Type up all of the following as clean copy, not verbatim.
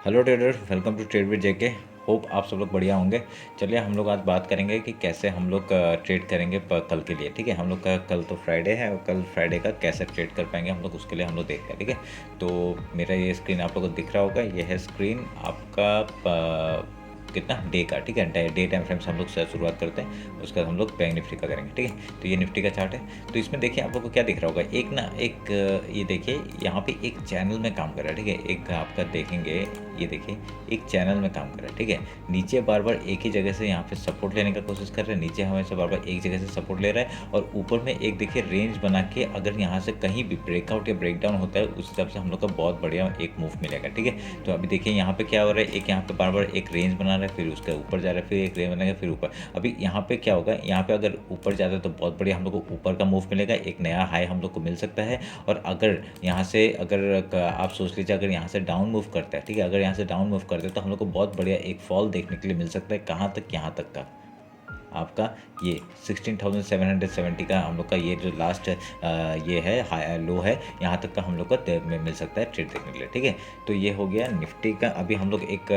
Hello trader, welcome to trade with JK. Hope आप सब लोग बढ़िया होंगे। चलिए हम लोग आज बात करेंगे कि कैसे हम लोग ट्रेड करेंगे कल के लिए। ठीक है, हम लोग का कल तो फ्राइडे है और कल फ्राइडे का कैसे ट्रेड कर पाएंगे हम लोग, उसके लिए हम लोग देखते हैं। ठीक है, तो मेरा ये स्क्रीन आप लोगों को दिख रहा होगा, ये है स्क्रीन आपका कितना डे का। ठीक है, डे टाइम फ्रेम से हम लोग शुरुआत करते हैं, उसके बाद हम लोग बैंक निफ्टी का करेंगे। ठीक है, तो ये निफ्टी का चार्ट है। तो इसमें देखिए आप लोग को क्या दिख रहा होगा, एक ये देखिए यहाँ पे एक चैनल में काम कर रहा है। ठीक है, एक आपका देखेंगे, ये देखिए एक चैनल में काम कर रहा है। ठीक है, नीचे बार बार एक ही जगह से यहाँ पे सपोर्ट लेने का कोशिश कर रहे हैं, नीचे हमेशा बार बार एक जगह से सपोर्ट ले रहा है और ऊपर में एक देखिए रेंज बना के, अगर यहाँ से कहीं भी ब्रेकआउट या ब्रेकडाउन होता है उस हिसाब से हम लोग का बहुत बढ़िया एक मूव मिलेगा। ठीक है, तो अभी देखिए यहाँ पे क्या हो रहा है, एक यहाँ पे बार बार एक रेंज बना रहा है, फिर उसके ऊपर जा रहा है, फिर एक रेंज बनेगा, फिर ऊपर। अभी यहाँ पे क्या होगा, यहाँ पे अगर ऊपर जाता है तो बहुत बढ़िया हम लोग को ऊपर का मूव मिलेगा, एक नया हाई हम लोग को मिल सकता है। और अगर यहाँ से आप सोच लीजिए, अगर यहाँ से डाउन मूव करता है, ठीक है, अगर यहाँ से डाउन मूव करते हैं तो हम लोग को बहुत बढ़िया एक फॉल देखने के लिए मिल सकता है। कहाँ तक, यहाँ तक का आपका ये 16,770 का हम लोग का ये जो लास्ट ये है हाई लो है, यहाँ तक का हम लोग का मिल सकता है ट्रेड देखने के लिए। ठीक है, तो ये हो गया निफ्टी का। अभी हम लोग एक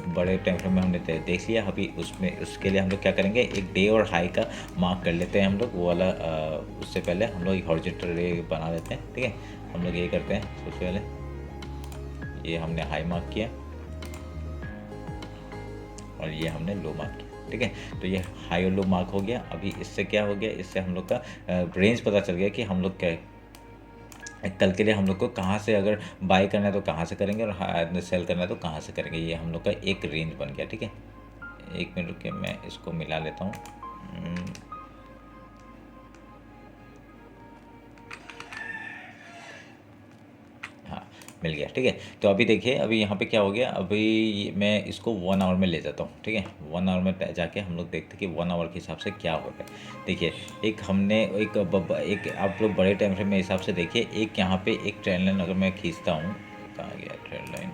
बड़े टाइम फ्रेम में हमने देख लिया। अभी उसमें उसके लिए हम लोग क्या करेंगे, एक डे और हाई का मार्क कर लेते हैं हम लोग, वो वाला उससे पहले हम लोग एक हॉरिजॉन्टल रे बना लेते हैं। ठीक है, हम लोग ये करते हैं, सबसे पहले ये हमने हाई मार्क किया और ये हमने लो मार्क किया। ठीक है, तो ये हाई और लो मार्क हो गया। अभी इससे क्या हो गया, इससे हम लोग का रेंज पता चल गया कि हम लोग क्या कल के लिए हम लोग को कहाँ से अगर बाय करना है तो कहाँ से करेंगे और सेल करना है तो कहाँ से करेंगे। ये हम लोग का एक रेंज बन गया। ठीक है, एक मिनट रुकिए, मैं इसको मिला लेता हूँ। मिल गया। ठीक है, तो अभी देखिए, अभी यहाँ पे क्या हो गया, अभी मैं इसको 1 आवर में ले जाता हूँ। ठीक है, 1 आवर में जाके हम लोग देखते हैं कि 1 आवर के हिसाब से क्या हो रहा है। देखिए, एक हमने एक आप लोग बड़े टाइम फ्रेम में हिसाब से देखिए, एक यहाँ पे एक ट्रेंड लाइन अगर मैं खींचता हूँ, कहाँ गया ट्रेंड लाइन,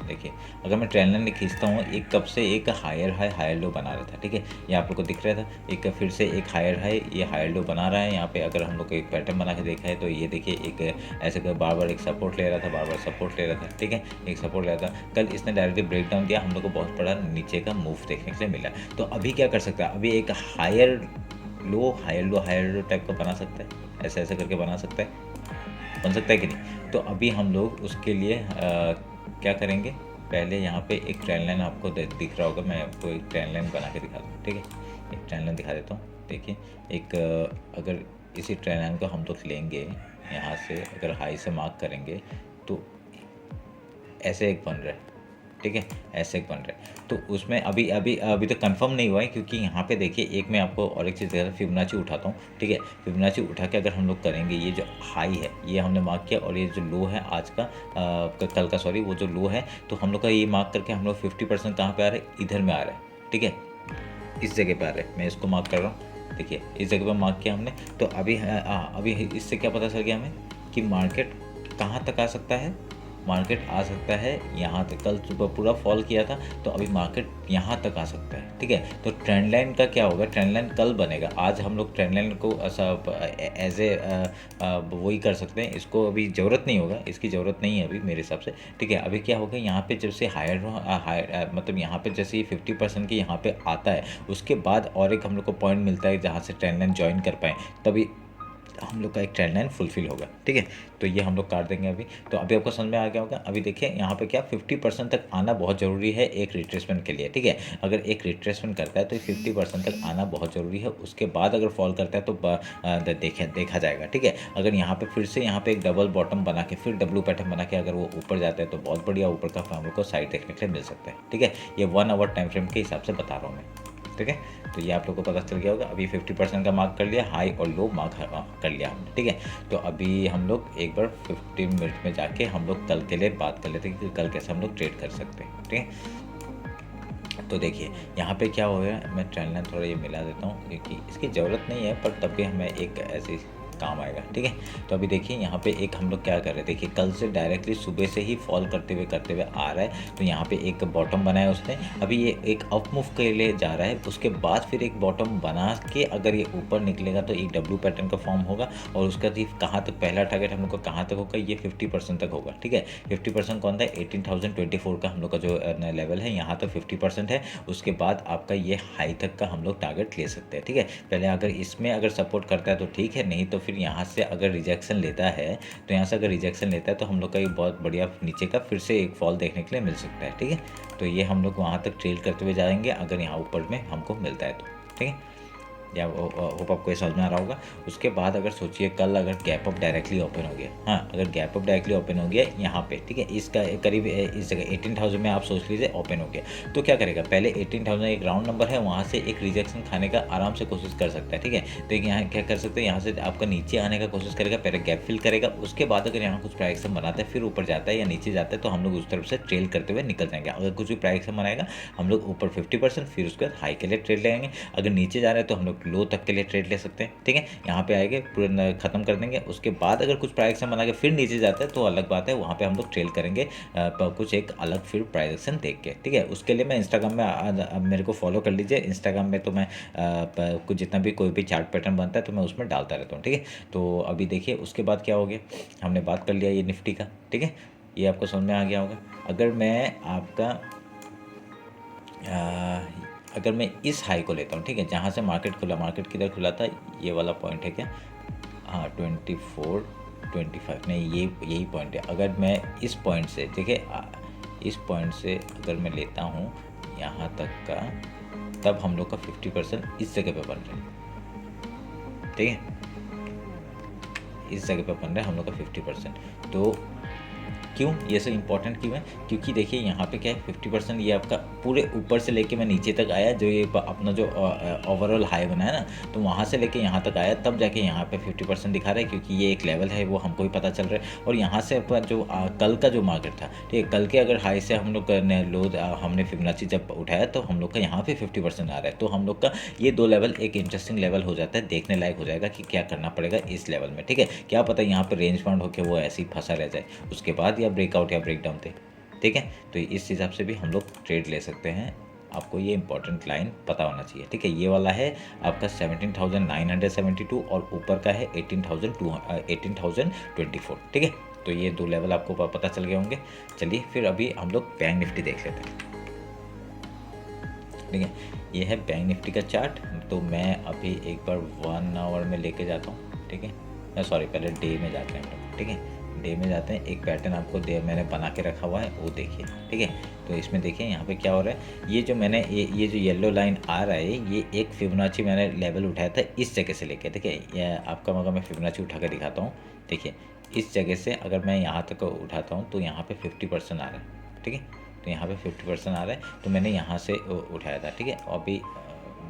देखिए अगर मैं ट्रेंड लाइन खींचता हूँ, एक कब से एक हायर हाई हायर लो बना रहा था। ठीक है, ये आप लोग को दिख रहा था, एक फिर से एक हायर हाई, ये हायर लो बना रहा है। यहाँ पे अगर हम लोग को एक पैटर्न बना के देखा है तो ये देखिए एक ऐसे कर बार बार एक सपोर्ट ले रहा था, बार बार सपोर्ट ले रहा था। ठीक है, एक सपोर्ट ले रहा था। कल इसने डायरेक्टली ब्रेक डाउन दिया, हम लोग को बहुत बड़ा नीचे का मूव देखने के लिए मिला। तो अभी क्या कर सकता है, अभी एक higher low higher low higher low type का बना सकता है, ऐसे ऐसे करके बना सकता है, बन सकता है कि नहीं। तो अभी हम लोग उसके लिए क्या करेंगे, पहले यहाँ पे एक ट्रेंड लाइन आपको दिख रहा होगा, मैं आपको एक ट्रेंड लाइन बना के दिखा दूँ। ठीक है, एक ट्रेंड लाइन दिखा देता हूँ। देखिए, एक अगर इसी ट्रेंड लाइन को हम लोग लेंगे, यहाँ से अगर हाई से मार्क करेंगे तो ऐसे एक बन रहा है। ठीक है, ऐसे एक बन रहा है। तो उसमें अभी अभी अभी तो कंफर्म नहीं हुआ है, क्योंकि यहाँ पे देखिए एक मैं आपको और एक चीज़ देखा, फिबोनाची उठाता हूँ। ठीक है, फिबोनाची उठा के अगर हम लोग करेंगे, ये जो हाई है ये हमने मार्क किया और ये जो लो है आज का कल का, सॉरी, वो जो लो है, तो हम लोग का ये मार्क करके हम लोग 50% कहाँ पे आ रहे हैं, इधर में आ रहा है। ठीक है, इस जगह पे आ रहा है, मैं इसको मार्क कर रहा हूँ। देखिए इस जगह पर मार्क किया हमने। तो अभी इससे क्या पता चल गया हमें कि मार्केट कहाँ तक आ सकता है, मार्केट आ सकता है यहाँ तक। कल सुबह पूरा फॉल किया था, तो अभी मार्केट यहाँ तक आ सकता है। ठीक है, तो ट्रेंड लाइन का क्या होगा, ट्रेंड लाइन कल बनेगा। आज हम लोग ट्रेंड लाइन को एज ए वही कर सकते हैं, इसको अभी ज़रूरत नहीं होगा, इसकी ज़रूरत नहीं है अभी मेरे हिसाब से। ठीक है, अभी क्या होगा, यहाँ पे जब से हायर मतलब यहाँ पे जैसे 50% की यहाँ पे आता है, उसके बाद और एक हम लोग को पॉइंट मिलता है जहाँ से ट्रेंड लाइन ज्वाइन कर पाएँ, तभी हम लोग का एक ट्रेंड लाइन फुलफिल होगा। ठीक है, तो ये हम लोग काट देंगे अभी। तो अभी आपको समझ में आ गया होगा। अभी देखिए यहाँ पे क्या 50% तक आना बहुत ज़रूरी है एक रिट्रेसमेंट के लिए। ठीक है, अगर एक रिट्रेसमेंट करता है तो 50% तक आना बहुत ज़रूरी है, उसके बाद अगर फॉल करता है तो देखा जाएगा। ठीक है, अगर यहाँ पे फिर से यहाँ पे एक डबल बॉटम बना के फिर डब्ल्यू पैटर्न बना के अगर वो ऊपर जाता है तो बहुत बढ़िया ऊपर का हम लोग को साइड देखने के लिए मिल सकता है। ठीक है, ये 1 आवर टाइम फ्रेम के हिसाब से बता रहा हूँ मैं। ठीक है, तो ये आप लोग को पता चल गया होगा। अभी 50% का मार्क कर लिया, हाई और लो मार्क कर लिया हमने। ठीक है, तो अभी हम लोग एक बार 15 मिनट में जाके हम लोग कल के लिए बात कर लेते हैं कि कल कैसे हम लोग ट्रेड कर सकते हैं। ठीक है, तो देखिए यहाँ पे क्या हो गया, मैं ट्रेंड लाइन थोड़ा ये मिला देता हूँ क्योंकि इसकी ज़रूरत नहीं है, पर तब भी हमें एक ऐसी काम आएगा। ठीक है, तो अभी देखिए यहाँ पे एक हम लोग क्या कर रहे हैं, देखिए कल से डायरेक्टली सुबह से ही फॉल करते हुए आ रहा है। तो यहाँ पे एक बॉटम बनाया उसने, अभी ये एक अप मूव के लिए जा रहा है, उसके बाद फिर एक बॉटम बना के अगर ये ऊपर निकलेगा तो एक डब्ल्यू पैटर्न का फॉर्म होगा, और उसका कहाँ तक पहला टारगेट हम लोग का कहाँ तक होगा, ये 50% तक होगा। ठीक है, 50% कौन था, 18,024 का हम लोग का जो लेवल है, यहाँ तक 50% है। उसके बाद आपका ये हाई तक का हम लोग टारगेट ले सकते हैं। ठीक है, पहले अगर इसमें अगर सपोर्ट करता है तो ठीक है, नहीं तो फिर यहाँ से अगर रिजेक्शन लेता है, तो यहाँ से अगर रिजेक्शन लेता है तो हम लोग का ये बहुत बढ़िया नीचे का फिर से एक फॉल देखने के लिए मिल सकता है। ठीक है, तो ये हम लोग वहाँ तक ट्रेल करते हुए जाएंगे अगर यहाँ ऊपर में हमको मिलता है तो। ठीक है, या होप आपको ये समझ में आ रहा होगा। उसके बाद अगर सोचिए कल अगर गैप अप डायरेक्टली ओपन हो गया, हाँ अगर गैप अप डायरेक्टली ओपन हो गया यहाँ पे, ठीक है, इसका करीब इस जगह 18,000 में आप सोच लीजिए ओपन हो गया, तो क्या करेगा, पहले 18,000 एक राउंड नंबर है, वहाँ से एक रिजेक्शन खाने का आराम से कोशिश कर सकता है। ठीक है, तो यहाँ क्या कर सकते हैं, यहाँ से आपका नीचे आने का कोशिश करेगा, पहले गैप फिल करेगा, उसके बाद अगर यहाँ कुछ प्राइस बनाता है फिर ऊपर जाता है या नीचे जाता है तो हम लोग उस तरफ से ट्रेल करते हुए निकल जाएंगे। अगर कुछ भी प्राइस बनाएगा हम लोग ऊपर 50%, फिर उसके बाद हाई के लिए ट्रेड लेंगे। अगर नीचे जा रहे हैं तो हम लोग लो तक के लिए ट्रेड ले सकते हैं। ठीक है, यहाँ पे आएंगे पूरा खत्म कर देंगे, उसके बाद अगर कुछ प्राइस बना के फिर नीचे जाता है तो अलग बात है, वहाँ पे हम लोग ट्रेल करेंगे कुछ एक अलग फिर प्राइस देख के। ठीक है, उसके लिए मैं इंस्टाग्राम में मेरे को फॉलो कर लीजिए, इंस्टाग्राम में तो मैं कुछ जितना भी कोई भी चार्ट पैटर्न बनता है तो मैं उसमें डालता रहता हूँ। ठीक है, तो अभी देखिए उसके बाद क्या हो गया, हमने बात कर लिया ये निफ्टी का। ठीक है, ये आपको समझ में आ गया होगा। अगर मैं इस हाई को लेता हूँ, ठीक है, जहाँ से मार्केट खुला, मार्केट किधर खुला था, ये वाला पॉइंट है क्या, हाँ 24-25 नहीं, ये यही पॉइंट है। अगर मैं इस पॉइंट से, देखिए इस पॉइंट से अगर मैं लेता हूँ यहाँ तक का, तब हम लोग का 50% इस जगह पे बन रहा है। ठीक है, इस जगह पे बन रहा है हम लोग का 50%। तो क्यों ये सब इंपॉर्टेंट क्यों है, क्योंकि देखिए यहाँ पे क्या है, 50% ये आपका पूरे ऊपर से लेके मैं नीचे तक आया, जो ये अपना जो ओवरऑल हाई बना है ना, तो वहाँ से लेके यहाँ तक आया, तब जाके यहाँ पे 50% दिखा रहा है, क्योंकि ये एक लेवल है वो हमको भी पता चल रहा है। और यहाँ से जो कल का जो मार्केट था, ठीक है, कल के अगर हाई से हम लोग लो हमने फिबोनाची जब उठाया तो हम लोग का यहाँ पे 50% आ रहा है, तो हम लोग का ये दो लेवल एक इंटरेस्टिंग लेवल हो जाता है, देखने लायक हो जाएगा कि क्या करना पड़ेगा इस लेवल में। ठीक है, क्या पता यहाँ पे रेंज बाउंड होकर वो ऐसे ही फंसा रह जाए, उसके बाद ब्रेकआउट या ब्रेकडाउन थे। ठीक है, तो इस हिसाब से भी हम लोग ट्रेड ले सकते हैं, आपको ये इंपॉर्टेंट लाइन पता होना चाहिए। ठीक है, ये वाला है आपका 17,972 और ऊपर का है 18,024। ठीक है, तो ये दो लेवल आपको पता चल गए होंगे। चलिए फिर अभी हम लोग बैंक निफ्टी देख लेते हैं। ठीक है, ये है बैंक निफ्टी का चार्ट, तो मैं अभी एक बार 1 आवर में लेके जाता हूँ। ठीक है, सॉरी पहले डे में जाते हैं हम लोग। ठीक है, डे में जाते हैं, एक पैटर्न आपको मैंने बना के रखा हुआ है वो देखिए। ठीक है, तो इसमें देखिए यहाँ पे क्या हो रहा है, ये जो मैंने ये जो येलो लाइन आ रहा है, ये एक फिबोनाची मैंने लेवल उठाया था इस जगह से लेके। ठीक है, ये आपका मगर मैं फिबोनाची उठा के दिखाता हूँ। देखिए इस जगह से अगर मैं यहाँ तक उठाता हूँ तो यहाँ पे 50% आ रहा है। ठीक है, तो यहाँ पे 50% आ रहा है, तो मैंने यहाँ से उठाया था। ठीक है, अभी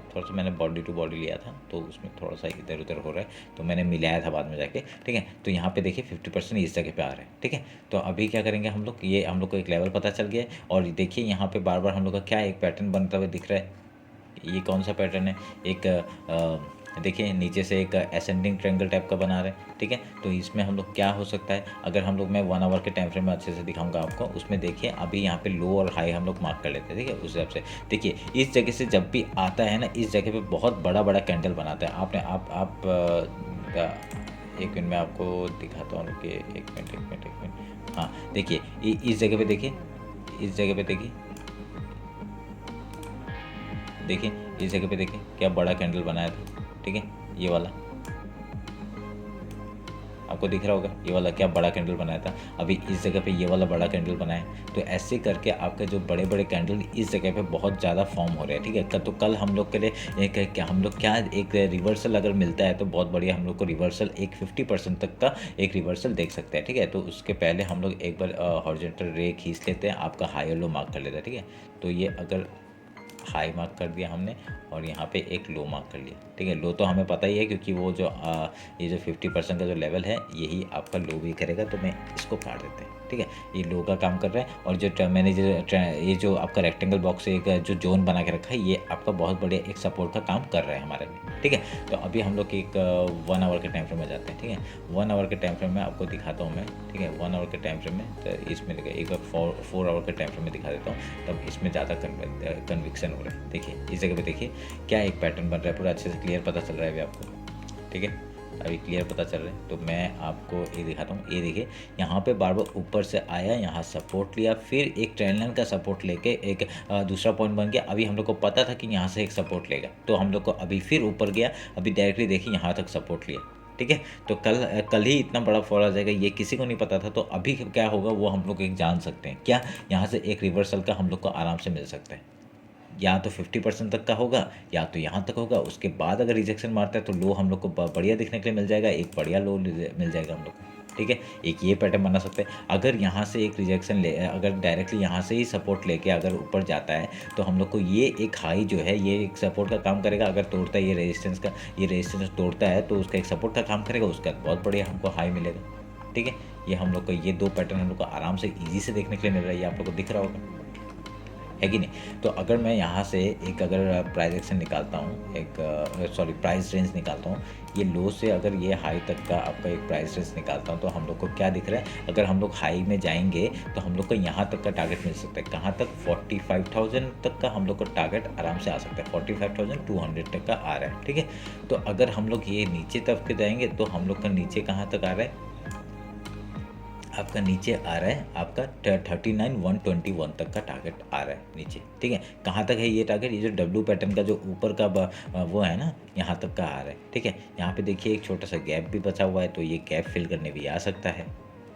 थोड़ा सा मैंने बॉडी टू बॉडी लिया था तो उसमें थोड़ा सा इधर उधर हो रहा है, तो मैंने मिलाया था बाद में जाके। ठीक है, तो यहाँ पे देखिए 50% इस जगह पे आ रहा है। ठीक है, तो अभी क्या करेंगे हम लोग, ये हम लोग को एक लेवल पता चल गया है, और देखिए यहाँ पे बार बार हम लोग का क्या एक पैटर्न बनता हुआ दिख रहा है। ये कौन सा पैटर्न है, एक देखिए नीचे से एक असेंडिंग ट्रायंगल टाइप का बना रहे हैं। ठीक है, तो इसमें हम लोग क्या हो सकता है, अगर हम लोग मैं 1 आवर के टाइम फ्रेम में अच्छे से दिखाऊंगा आपको, उसमें देखिए अभी यहाँ पे लो और हाई हम लोग मार्क कर लेते हैं। ठीक है, उस हिसाब से देखिए इस जगह से जब भी आता है ना, इस जगह पे बहुत बड़ा बड़ा कैंडल बनाता है। आपने आप एक मिनट में आपको दिखाता हूँ कि एक मिनट हाँ देखिए इस जगह पे देखिए, इस जगह पे देखिए इस जगह पे देखिए क्या बड़ा कैंडल बनाया था। ठीक है, ये वाला आपको दिख रहा होगा, ये वाला क्या बड़ा कैंडल बनाया था। अभी इस जगह पे ये वाला बड़ा कैंडल बनाया, तो ऐसे करके आपके जो बड़े बड़े कैंडल इस जगह पे बहुत ज़्यादा फॉर्म हो रहे हैं। ठीक है, तो कल हम लोग के लिए एक रिवर्सल अगर मिलता है तो बहुत बढ़िया, हम लोग को रिवर्सल एक 50% तक का एक रिवर्सल देख सकते हैं। ठीक है, तो उसके पहले हम लोग एक बार हॉरिजॉन्टल रे खींच लेते हैं, आपका हाई और लो मार्क कर लेते हैं। ठीक है, तो ये अगर हाई मार्क कर दिया हमने और यहाँ पे एक लो मार्क कर लिया। ठीक है, लो तो हमें पता ही है क्योंकि वो जो ये जो 50% का जो लेवल है यही आपका लो भी करेगा, तो मैं इसको काट देते हैं। ठीक है, ये लो का काम कर रहा है। और जो मैंने ये जो आपका रेक्टेंगल बॉक्स एक जो जोन बना के रखा है, ये आपका बहुत बढ़िया एक सपोर्ट का काम कर रहा है हमारे लिए। ठीक है, तो अभी हम लोग एक 1 आवर के टाइम फ्रेम में जाते हैं। ठीक है, 1 आवर के टाइम फ्रेम में आपको दिखाता हूँ मैं। ठीक है, 1 आवर के टाइम फ्रेम में तो इसमें एक बार 4 आवर के टाइम फ्रेम में दिखा देता हूँ, तब इसमें ज़्यादा कन्विक्शन हो रहा है। देखिए इस जगह पे देखिए क्या एक पैटर्न बन रहा है, पूरा अच्छे से क्लियर पता चल रहा है अभी आपको। ठीक है, अभी क्लियर पता चल रहा है, तो मैं आपको ये दिखाता हूँ। ये देखिए यहाँ पे बार बार ऊपर से आया, यहाँ सपोर्ट लिया, फिर एक ट्रेंड लाइन का सपोर्ट लेके एक दूसरा पॉइंट बन गया। अभी हम लोग को पता था कि यहाँ से एक सपोर्ट लेगा, तो हम लोग को अभी फिर ऊपर गया, अभी डायरेक्टली देखिए यहाँ तक सपोर्ट लिया। ठीक है, तो कल ही इतना बड़ा फॉल आ जाएगा ये किसी को नहीं पता था। तो अभी क्या होगा वो हम लोग एक जान सकते हैं। क्या यहाँ से एक रिवर्सल का हम लोग को आराम से मिल सकता है, या तो 50% तक का होगा या तो यहाँ तक होगा। उसके बाद अगर रिजेक्शन मारता है तो लो हम लोग को बढ़िया दिखने के लिए मिल जाएगा, एक बढ़िया लो मिल जाएगा हम लोग को। ठीक है, एक ये पैटर्न बना सकते हैं। अगर यहाँ से एक रिजेक्शन अगर डायरेक्टली यहाँ से ही सपोर्ट लेके अगर ऊपर जाता है तो हम लोग को ये एक हाई जो है ये एक सपोर्ट का काम करेगा। अगर तोड़ता है ये रेजिस्टेंस तोड़ता है तो उसका एक सपोर्ट का काम करेगा, उसका बहुत बढ़िया हमको हाई मिलेगा। ठीक है, ये हम लोग को ये दो पैटर्न हम लोग को आराम से ईजी से देखने के लिए मिल रहा है, ये आप लोग को दिख रहा होगा, है कि नहीं। तो अगर मैं यहाँ से एक अगर प्राइस एक्शन निकालता हूँ, प्राइस रेंज निकालता हूँ, ये लो से अगर ये हाई तक का आपका एक प्राइस रेंज निकालता हूँ, तो हम लोग को क्या दिख रहा है, अगर हम लोग हाई में जाएंगे तो हम लोग को यहाँ तक का टारगेट मिल सकता है। कहाँ तक, 45,000 तक का हम लोग को टारगेट आराम से आ सकता है, 45,200 तक का आ रहा है। ठीक है, तो अगर हम लोग ये नीचे तक के जाएंगे तो हम लोग का नीचे कहाँ तक आ रहा है, आपका नीचे आ रहा है आपका 39,121 तक का टारगेट आ रहा है नीचे। ठीक है, कहाँ तक है ये टारगेट, ये जो डब्ल्यू पैटर्न का जो ऊपर का वो है ना, यहाँ तक का आ रहा है। ठीक है, यहाँ पे देखिए एक छोटा सा गैप भी बचा हुआ है, तो ये गैप फिल करने भी आ सकता है।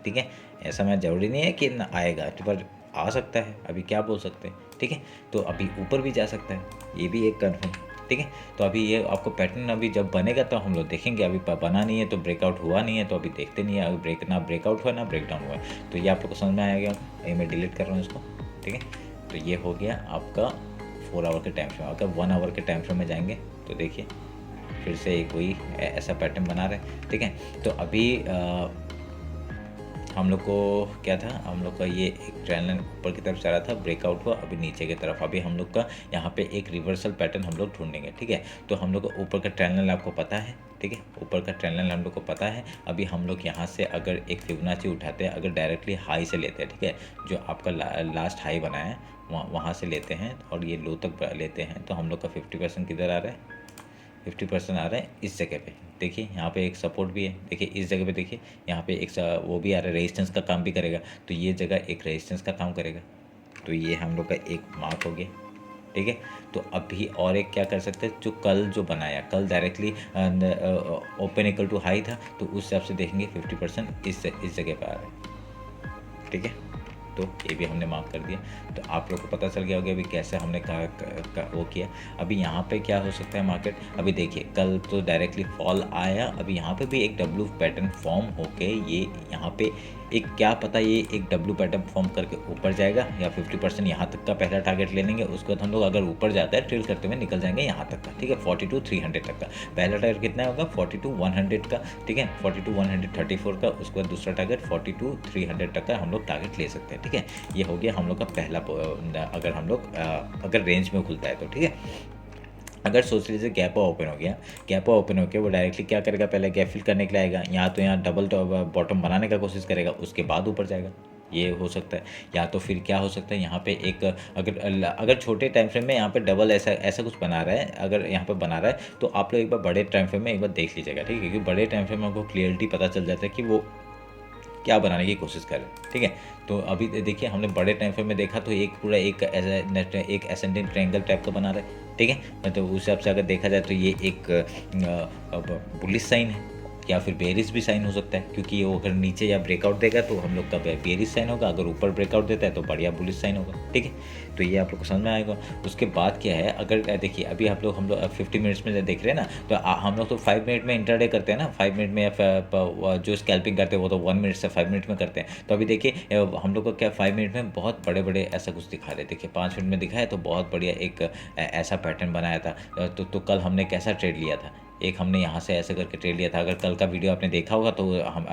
ठीक है, ऐसा मैं ज़रूरी नहीं है कि ना आएगा, पर आ सकता है, अभी क्या बोल सकते हैं। ठीक है, तो अभी ऊपर भी जा सकता है, ये भी एक कन्फर्म। ठीक है, तो अभी ये आपको पैटर्न अभी जब बनेगा तो हम लोग देखेंगे। अभी बना नहीं है तो ब्रेकआउट हुआ नहीं है, तो अभी देखते नहीं है। अभी ना ब्रेकआउट हुआ ना ब्रेकडाउन हुआ, तो ये आप लोग को समझ में आएगा। ये मैं डिलीट कर रहा हूँ इसको। ठीक है, तो ये हो गया आपका 4 आवर के टाइम फ्रेम। अगर 1 आवर के टाइम फ्रेम में जाएंगे तो देखिए फिर से एक वही ऐसा पैटर्न बना रहे हैं। ठीक है, तो अभी हम लोग को क्या था, हम लोग का ये एक ट्रेंड लाइन ऊपर की तरफ चला था, ब्रेकआउट हुआ, अभी नीचे की तरफ। अभी हम लोग का यहाँ पे एक रिवर्सल पैटर्न हम लोग ढूंढेंगे। ठीक है, तो हम लोग को ऊपर का ट्रेंड लाइन आपको पता है। ठीक है, ऊपर का ट्रेंड लाइन हम लोग को पता है। अभी हम लोग यहाँ से अगर एक फिबोनाची उठाते हैं, अगर डायरेक्टली हाई से लेते हैं, ठीक है, जो आपका लास्ट हाई बनाया है वहाँ से लेते हैं और ये लो तक लेते हैं, तो हम लोग का 50% किधर आ रहा है, 50% आ रहा है इस जगह पे। देखिए यहाँ पे एक सपोर्ट भी है, देखिए इस जगह पे देखिए यहाँ पे एक वो भी आ रहा है, रेजिस्टेंस का काम भी करेगा, तो ये जगह एक रेजिस्टेंस का काम करेगा। तो ये हम लोग का एक मार्क हो गया। ठीक है, तो अभी और एक क्या कर सकते हैं, जो कल जो बनाया, कल directly open equal to high था, तो उस हिसाब से देखेंगे 50% इस जगह पे आ रहा है। ठीक है, तो ये भी हमने मार्क कर दिया। तो आप लोग को पता चल गया होगा अभी कैसे हमने वो किया। अभी यहाँ पे क्या हो सकता है मार्केट, अभी देखिए कल तो डायरेक्टली फॉल आया, अभी यहाँ पे भी एक डब्ल्यू पैटर्न फॉर्म होके ये यहाँ पे एक क्या पता ये एक डब्ल्यू पैटर्न फॉर्म करके ऊपर जाएगा, या 50% यहाँ तक का पहला टारगेट ले लेंगे। उसके बाद हम लोग अगर ऊपर जाता है ट्रेल करते हुए निकल जाएंगे यहाँ तक का। ठीक है, 42,300 तक का पहला टारगेट कितना होगा, 42,100 का। ठीक है, 42,134 का। उसके बाद दूसरा टारगेट 42,300 तक का हम लोग टारगेट ले सकते हैं। ठीक है, ये हो गया हम लोग का पहला, अगर हम लोग अगर रेंज में खुलता है तो। ठीक है, अगर सोच लीजिए गैप ओपन हो गया, गैप ओपन हो गया, वो डायरेक्टली क्या करेगा, पहले गैप फिल करने के लिए आएगा, तो यहाँ डबल बॉटम बनाने का कोशिश करेगा, उसके बाद ऊपर जाएगा। ये हो सकता है, या तो फिर क्या हो सकता है, यहाँ पे एक अगर छोटे टाइम फ्रेम में यहाँ पे डबल ऐसा कुछ बना रहा है, अगर यहाँ पे बना रहा है तो आप लोग एक बार बड़े टाइम फ्रेम में एक बार देख लीजिएगा। ठीक है, क्योंकि बड़े टाइम फ्रेम में आपको क्लियरिटी पता चल जाता है कि वो क्या बनाने की कोशिश कर रहे हैं। ठीक है, तो अभी देखिए हमने बड़े टाइम फ्रेम में देखा तो एक पूरा एक एसेंडिंग ट्रायंगल टाइप का बना रहा है। ठीक है, तो उस हिसाब से अगर देखा जाए तो ये एक बुलिश साइन है, या फिर बेयरिश भी साइन हो सकता है, क्योंकि वो अगर नीचे या ब्रेकआउट देगा तो हम लोग का बेयरिश साइन होगा, अगर ऊपर ब्रेकआउट देता है तो बढ़िया बुलिश साइन होगा। ठीक है, तो ये आप लोग को समझ में आएगा। उसके बाद क्या है, अगर देखिए अभी हम लोग 50 मिनट्स में देख रहे हैं ना, तो हम लोग तो 5 मिनट में इंटरडे करते हैं ना, 5 मिनट में, या जो स्कैल्पिंग करते हैं वो तो 1 मिनट से 5 मिनट में करते हैं। तो अभी देखिए हम लोग को क्या 5 मिनट में बहुत बड़े बड़े ऐसा कुछ दिखा रहे, देखिए 5 मिनट में दिखाया तो बहुत बढ़िया एक ऐसा पैटर्न बनाया था। तो कल हमने कैसा ट्रेड लिया था, एक हमने यहाँ से ऐसे करके ट्रेड लिया था। अगर कल का वीडियो आपने देखा होगा तो हम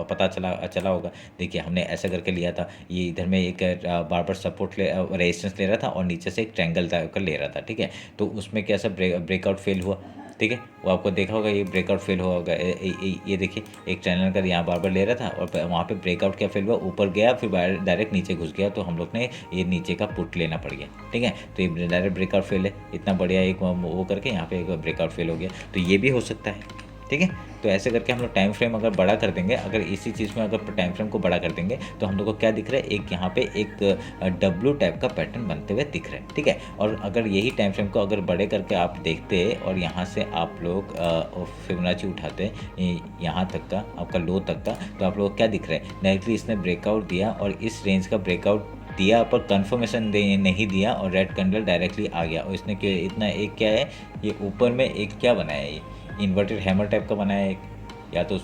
पता चला होगा। देखिए हमने ऐसा करके लिया था, ये इधर में एक बार बार सपोर्ट रेजिस्टेंस ले रहा था और नीचे से एक ट्रायंगल टाइप का ले रहा था। ठीक है, तो उसमें कैसा ब्रेकआउट फेल हुआ। ठीक है, वो आपको देखा होगा, ये ब्रेकआउट फेल हुआ होगा। ये देखिए एक चैनल का यहाँ बार बार ले रहा था और वहाँ पे ब्रेकआउट क्या फेल हुआ, ऊपर गया फिर डायरेक्ट नीचे घुस गया, तो हम लोग ने ये नीचे का पुट लेना पड़ गया। ठीक है, तो ये डायरेक्ट ब्रेकआउट फेल है, इतना बढ़िया एक वो करके यहाँ पे एक ब्रेकआउट फेल हो गया, तो ये भी हो सकता है। ठीक है, तो ऐसे करके हम लोग टाइम फ्रेम अगर बड़ा कर देंगे, अगर इसी चीज़ में अगर टाइम फ्रेम को बड़ा कर देंगे तो हम लोग को क्या दिख रहा है, एक यहाँ पे एक डब्लू टाइप का पैटर्न बनते हुए दिख रहा है। ठीक है, और अगर यही टाइम फ्रेम को अगर बड़े करके आप देखते और यहाँ से आप लोग फिबोनाची उठाते यहाँ तक का, आपका लो तक का, तो आप लोग को क्या दिख रहा है, डायरेक्टली इसने ब्रेकआउट दिया और इस रेंज का ब्रेकआउट दिया पर कंफर्मेशन नहीं दिया और रेड कैंडल डायरेक्टली आ गया। और इसने क्या इतना एक क्या है, ये ऊपर में एक क्या बनाया है, ये इन्वर्टेड हैमर टाइप का बनाया है एक, या तो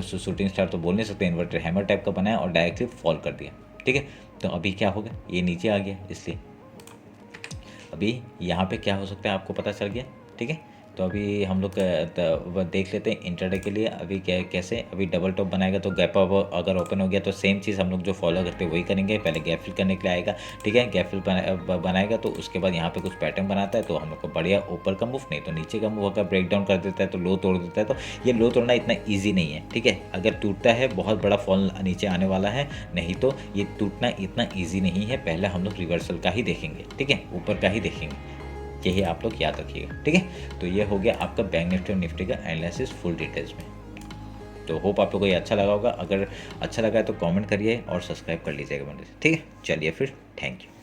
शूटिंग स्टार तो बोल नहीं सकते, इन्वर्टेड हैमर टाइप का बनाया और डायरेक्टली फॉल कर दिया। ठीक है, तो अभी क्या होगा, ये नीचे आ गया, इसलिए अभी यहाँ पे क्या हो सकता है आपको पता चल गया। ठीक है, तो अभी हम लोग देख लेते हैं इंटरडे के लिए अभी क्या कैसे। अभी डबल टॉप बनाएगा तो गैप अप अगर ओपन हो गया तो सेम चीज़ हम लोग जो फॉलो करते हैं वही करेंगे, पहले गैप फिल करने के लिए आएगा। ठीक है, गैप फिल बनाएगा तो उसके बाद यहाँ पे कुछ पैटर्न बनाता है तो हम लोग को बढ़िया ऊपर का मूव, नहीं तो नीचे का मूव अगर ब्रेक डाउन कर देता है तो लो तोड़ देता है। तो ये लो तोड़ना इतना ईजी नहीं है। ठीक है, अगर टूटता है बहुत बड़ा फॉल नीचे आने वाला है, नहीं तो ये टूटना इतना ईजी नहीं है। पहले हम लोग रिवर्सल का ही देखेंगे, ठीक है, ऊपर का ही देखेंगे, यही आप लोग याद रखिएगा। ठीक है, तो ये हो गया आपका बैंक निफ्टी और निफ्टी का एनालिसिस फुल डिटेल्स में। तो होप आप लोगों को ये अच्छा लगा होगा, अगर अच्छा लगा है तो कमेंट करिए और सब्सक्राइब कर लीजिएगा मेरे से। ठीक है, चलिए फिर, थैंक यू।